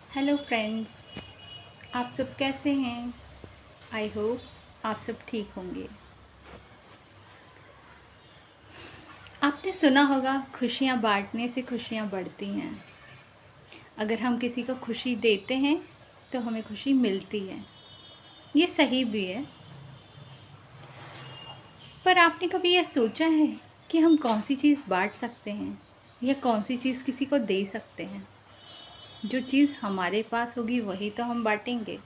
Hello friends, आप सब कैसे हैं? आई होप आप सब ठीक होंगे। आपने सुना होगा, खुशियाँ बांटने से खुशियाँ बढ़ती हैं। अगर हम किसी को खुशी देते हैं तो हमें खुशी मिलती है। ये सही भी है। पर आपने कभी यह सोचा है कि हम कौन सी चीज़ बांट सकते हैं या कौन सी चीज़ किसी को दे सकते हैं? जो चीज़ हमारे पास होगी वही तो हम बांटेंगे,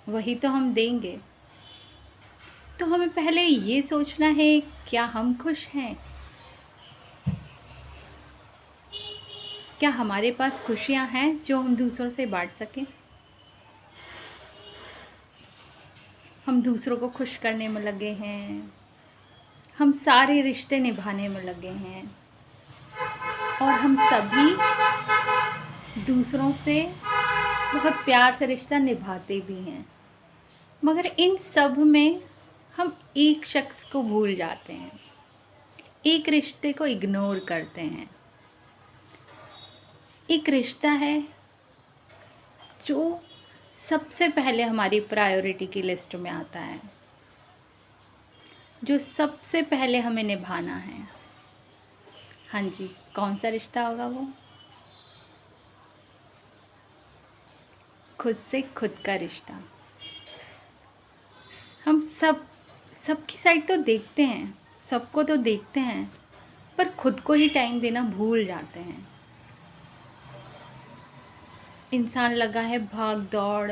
वही तो हम देंगे। तो हमें पहले ये सोचना है, क्या हम खुश हैं? क्या हमारे पास खुशियाँ हैं जो हम दूसरों से बांट सकें? हम दूसरों को खुश करने में लगे हैं, हम सारे रिश्ते निभाने में लगे हैं और हम सभी दूसरों से बहुत प्यार से रिश्ता निभाते भी हैं। मगर इन सब में हम एक शख्स को भूल जाते हैं, एक रिश्ते को इग्नोर करते हैं। एक रिश्ता है जो सबसे पहले हमारी प्रायोरिटी की लिस्ट में आता है, जो सबसे पहले हमें निभाना है। हाँ जी, कौन सा रिश्ता होगा वो? खुद से खुद का रिश्ता। हम सबकी साइड तो देखते हैं, सबको तो देखते हैं, पर खुद को ही टाइम देना भूल जाते हैं। इंसान लगा है भाग दौड़,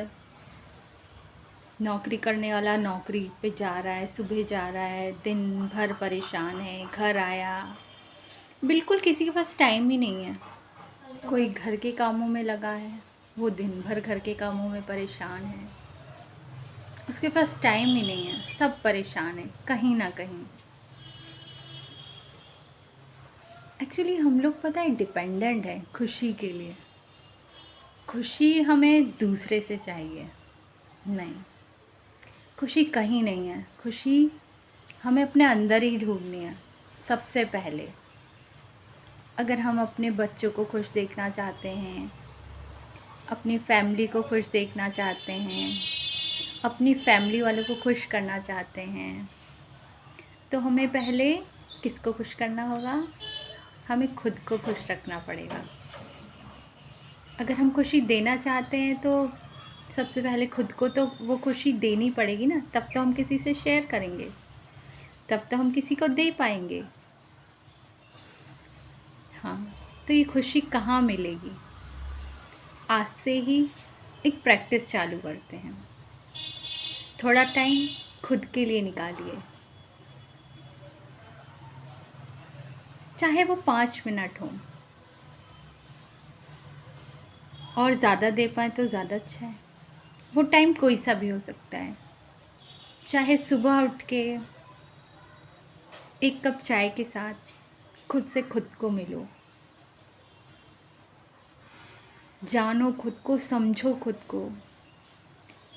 नौकरी करने वाला नौकरी पे जा रहा है, सुबह जा रहा है, दिन भर परेशान है, घर आया बिल्कुल किसी के पास टाइम ही नहीं है। कोई घर के कामों में लगा है, वो दिन भर घर के कामों में परेशान है, उसके पास टाइम ही नहीं है। सब परेशान है कहीं ना कहीं। एक्चुअली हम लोग पता है डिपेंडेंट है खुशी के लिए। खुशी हमें दूसरे से चाहिए नहीं, खुशी कहीं नहीं है। खुशी हमें अपने अंदर ही ढूंढनी है सबसे पहले। अगर हम अपने बच्चों को खुश देखना चाहते हैं, अपनी फैमिली को खुश देखना चाहते हैं, अपनी फैमिली वालों को खुश करना चाहते हैं, तो हमें पहले किसको खुश करना होगा? हमें खुद को खुश रखना पड़ेगा। अगर हम खुशी देना चाहते हैं तो सबसे पहले खुद को तो वो खुशी देनी पड़ेगी ना, तब तो हम किसी से शेयर करेंगे, तब तो हम किसी को दे पाएंगे। हाँ, तो ये खुशी कहाँ मिलेगी? आज से ही एक प्रैक्टिस चालू करते हैं। थोड़ा टाइम खुद के लिए निकालिए, चाहे वो 5 मिनट हो, और ज़्यादा दे पाएँ तो ज़्यादा अच्छा है। वो टाइम कोई सा भी हो सकता है, चाहे सुबह उठ के एक कप चाय के साथ खुद से खुद को मिलो, जानो खुद को, समझो खुद को।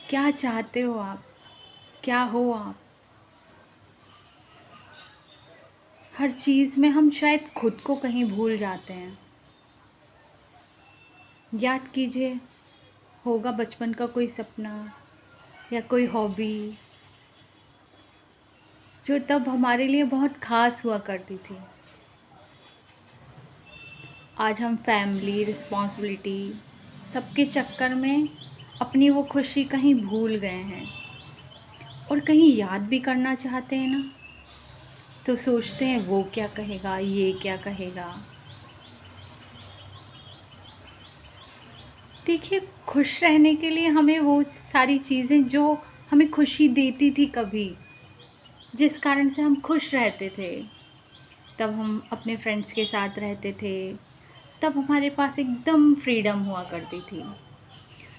क्या चाहते हो आप, क्या हो आप? हर चीज़ में हम शायद खुद को कहीं भूल जाते हैं। याद कीजिए, होगा बचपन का कोई सपना या कोई हॉबी जो तब हमारे लिए बहुत ख़ास हुआ करती थी। आज हम फैमिली, रिस्पॉन्सिबिलिटी सबके चक्कर में अपनी वो खुशी कहीं भूल गए हैं। और कहीं याद भी करना चाहते हैं ना, तो सोचते हैं वो क्या कहेगा, ये क्या कहेगा। देखिए, खुश रहने के लिए हमें वो सारी चीज़ें जो हमें खुशी देती थी कभी, जिस कारण से हम खुश रहते थे, तब हम अपने फ्रेंड्स के साथ रहते थे, तब हमारे पास एकदम फ्रीडम हुआ करती थी।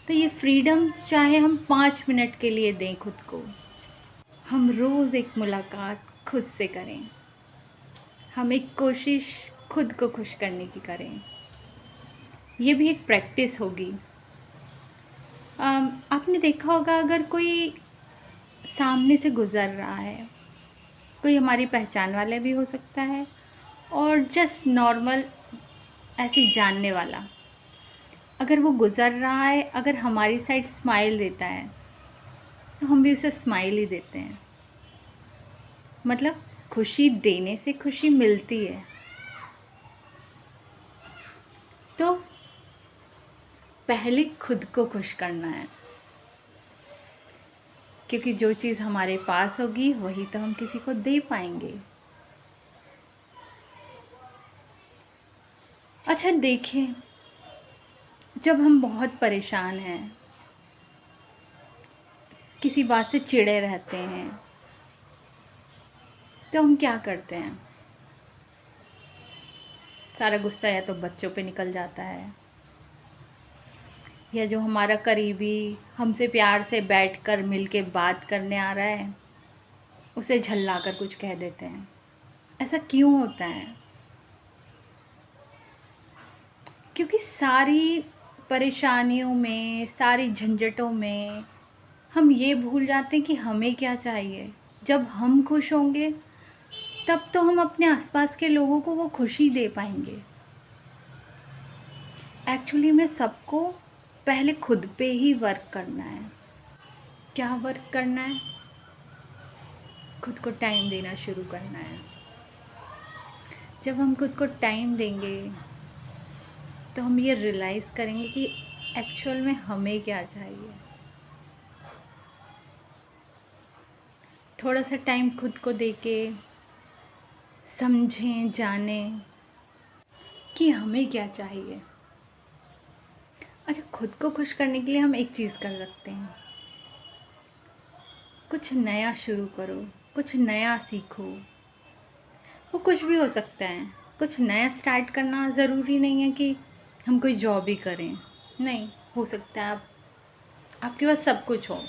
तो ये फ्रीडम चाहे हम 5 मिनट के लिए दें खुद को, हम रोज़ एक मुलाकात खुद से करें, हम एक कोशिश खुद को खुश करने की करें। ये भी एक प्रैक्टिस होगी। आपने देखा होगा, अगर कोई सामने से गुज़र रहा है, कोई हमारी पहचान वाला भी हो सकता है और जस्ट नॉर्मल ऐसे जानने वाला, अगर वो गुज़र रहा है, अगर हमारी साइड स्माइल देता है तो हम भी उसे स्माइल ही देते हैं। मतलब खुशी देने से खुशी मिलती है। तो पहले खुद को खुश करना है, क्योंकि जो चीज़ हमारे पास होगी वही तो हम किसी को दे पाएंगे। अच्छा देखिए, जब हम बहुत परेशान हैं, किसी बात से चिढ़े रहते हैं, तो हम क्या करते हैं? सारा गुस्सा या तो बच्चों पे निकल जाता है, या जो हमारा करीबी हमसे प्यार से बैठकर मिलके बात करने आ रहा है उसे झल्ला कर कुछ कह देते हैं। ऐसा क्यों होता है? क्योंकि सारी परेशानियों में, सारी झंझटों में हम ये भूल जाते हैं कि हमें क्या चाहिए। जब हम खुश होंगे तब तो हम अपने आसपास के लोगों को वो खुशी दे पाएंगे। एक्चुअली में सबको पहले खुद पे ही वर्क करना है। क्या वर्क करना है? खुद को टाइम देना शुरू करना है। जब हम खुद को टाइम देंगे तो हम ये रियलाइज़ करेंगे कि एक्चुअल में हमें क्या चाहिए। थोड़ा सा टाइम खुद को देके समझें, जानें कि हमें क्या चाहिए। अच्छा, खुद को खुश करने के लिए हम एक चीज़ कर सकते हैं, कुछ नया शुरू करो, कुछ नया सीखो। वो कुछ भी हो सकता है। कुछ नया स्टार्ट करना ज़रूरी नहीं है कि हम कोई जॉब ही करें। नहीं, हो सकता है आपके पास सब कुछ हो,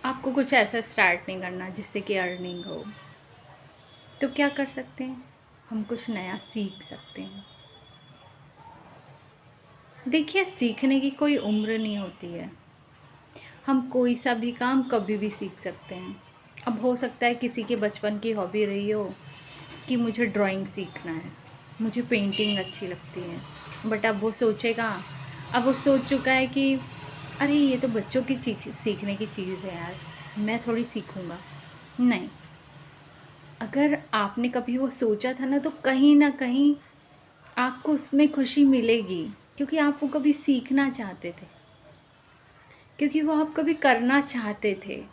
आपको कुछ ऐसा स्टार्ट नहीं करना जिससे कि अर्निंग हो। तो क्या कर सकते हैं? हम कुछ नया सीख सकते हैं। देखिए, सीखने की कोई उम्र नहीं होती है। हम कोई सा भी काम कभी भी सीख सकते हैं। अब हो सकता है किसी के बचपन की हॉबी रही हो कि मुझे ड्राइंग सीखना है, मुझे पेंटिंग अच्छी लगती है, बट अब वो सोचेगा, अब वो सोच चुका है कि अरे ये तो बच्चों की सीखने की चीज़ है यार, मैं थोड़ी सीखूँगा। नहीं, अगर आपने कभी वो सोचा था ना, तो कहीं ना कहीं आपको उसमें खुशी मिलेगी, क्योंकि आप वो कभी सीखना चाहते थे, क्योंकि वो आप कभी करना चाहते थे।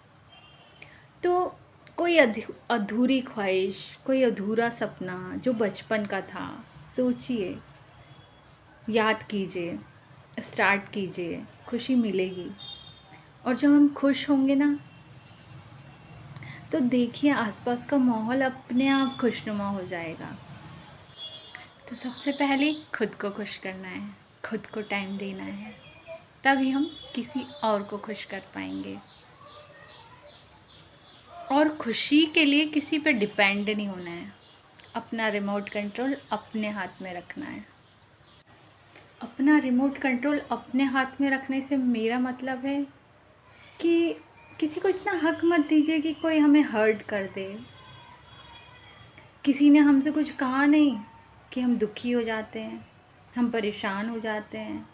तो कोई अधूरी ख्वाहिश, कोई अधूरा सपना जो बचपन का था, सोचिए, याद कीजिए, स्टार्ट कीजिए, खुशी मिलेगी। और जब हम खुश होंगे ना, तो देखिए आसपास का माहौल अपने आप खुशनुमा हो जाएगा। तो सबसे पहले खुद को खुश करना है, खुद को टाइम देना है, तभी हम किसी और को खुश कर पाएंगे। और खुशी के लिए किसी पे डिपेंड नहीं होना है। अपना रिमोट कंट्रोल अपने हाथ में रखना है। अपना रिमोट कंट्रोल अपने हाथ में रखने से मेरा मतलब है कि किसी को इतना हक मत दीजिए कि कोई हमें हर्ट कर दे। किसी ने हमसे कुछ कहा नहीं कि हम दुखी हो जाते हैं, हम परेशान हो जाते हैं।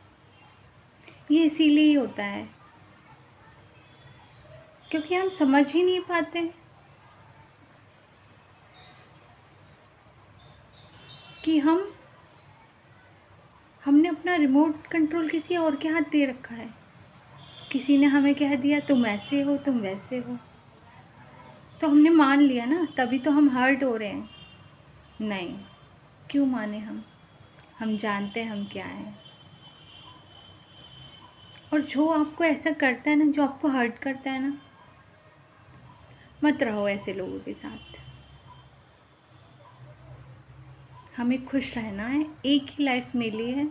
ये इसीलिए ही होता है क्योंकि हम समझ ही नहीं पाते कि हमने अपना रिमोट कंट्रोल किसी और के हाथ दे रखा है। किसी ने हमें कह दिया तुम ऐसे हो, तुम वैसे हो, तो हमने मान लिया ना, तभी तो हम हर्ट हो रहे हैं। नहीं, क्यों माने हम जानते हैं हम क्या हैं। और जो आपको ऐसा करता है ना, जो आपको हर्ट करता है ना, मत रहो ऐसे लोगों के साथ। हमें खुश रहना है, एक ही लाइफ मिली है,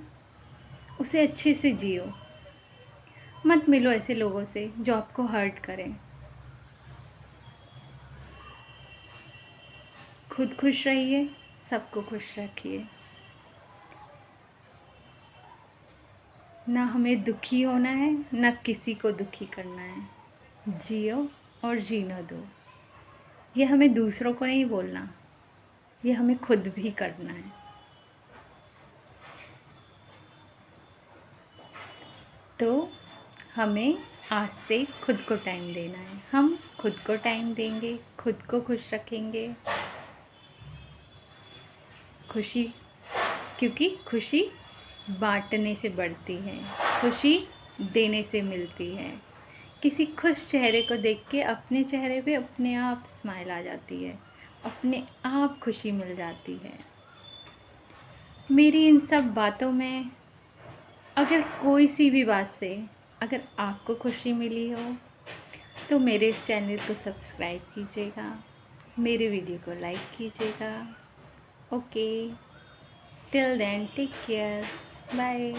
उसे अच्छे से जियो। मत मिलो ऐसे लोगों से जो आपको हर्ट करें। खुद खुश रहिए, सबको खुश रखिए। ना हमें दुखी होना है, ना किसी को दुखी करना है। जियो और जीने दो। ये हमें दूसरों को नहीं बोलना, ये हमें खुद भी करना है। तो हमें आज से खुद को टाइम देना है। हम खुद को टाइम देंगे, खुद को खुश रखेंगे। खुशी, क्योंकि खुशी बांटने से बढ़ती है, खुशी देने से मिलती है। किसी खुश चेहरे को देख के अपने चेहरे पे अपने आप स्माइल आ जाती है, अपने आप खुशी मिल जाती है। मेरी इन सब बातों में अगर कोई सी भी बात से अगर आपको खुशी मिली हो तो मेरे इस चैनल को सब्सक्राइब कीजिएगा, मेरे वीडियो को लाइक कीजिएगा। Okay, till then take care, bye.